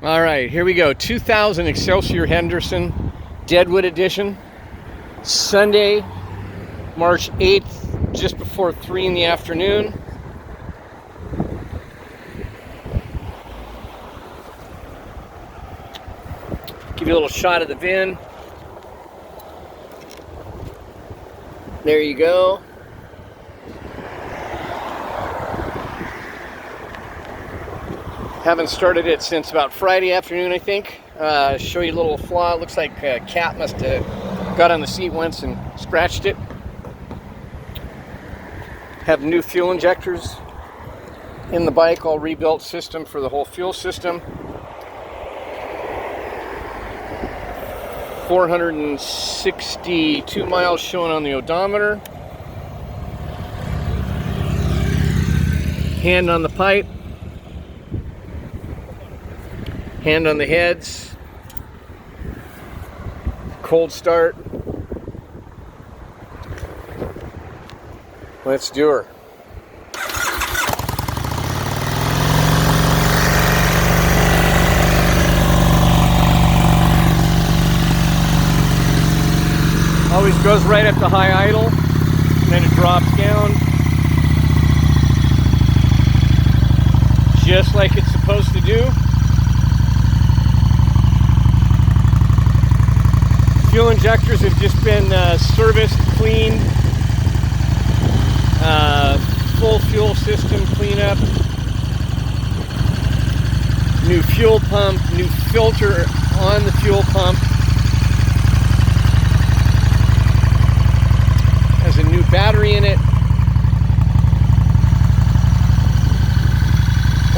All right, here we go. 2000 Excelsior Henderson, Deadwood Edition. Sunday, March 8th, just before 3 in the afternoon. Give you a little shot of the VIN. There you go. Haven't started it since about Friday afternoon, I think. Show you a little flaw. It looks like a cat must have got on the seat once and scratched it. Have new fuel injectors in the bike, all rebuilt system for the whole fuel system. 462 miles shown on the odometer. Hand on the pipe. Hand on the heads. Cold start. Let's do her. Always goes right up to high idle, and then it drops down. Just like it's supposed to do. Fuel injectors have just been serviced, cleaned, full fuel system cleanup, new fuel pump, new filter on the fuel pump, has a new battery in it.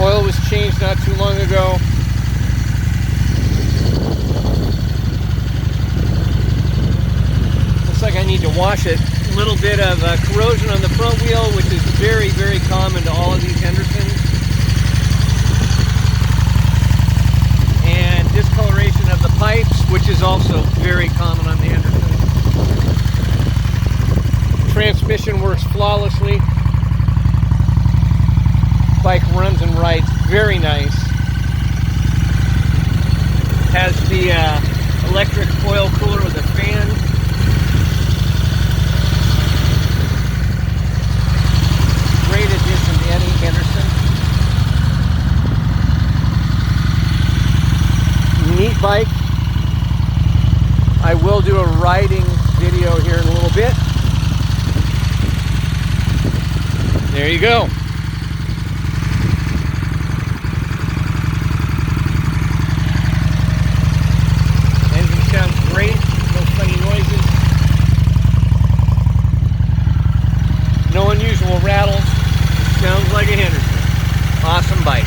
Oil was changed not too long ago. Like I need to wash it. A little bit of corrosion on the front wheel, which is very, very common to all of these Hendersons. And discoloration of the pipes, which is also very common on the Henderson. Transmission works flawlessly. Bike runs and rides very nice. Has the electric oil cooler with a fan. Great addition to any Henderson. Neat bike. I will do a riding video here in a little bit. There you go. Engine sounds great. No funny noises. No unusual rattles. Sounds like a Henderson. Awesome bike.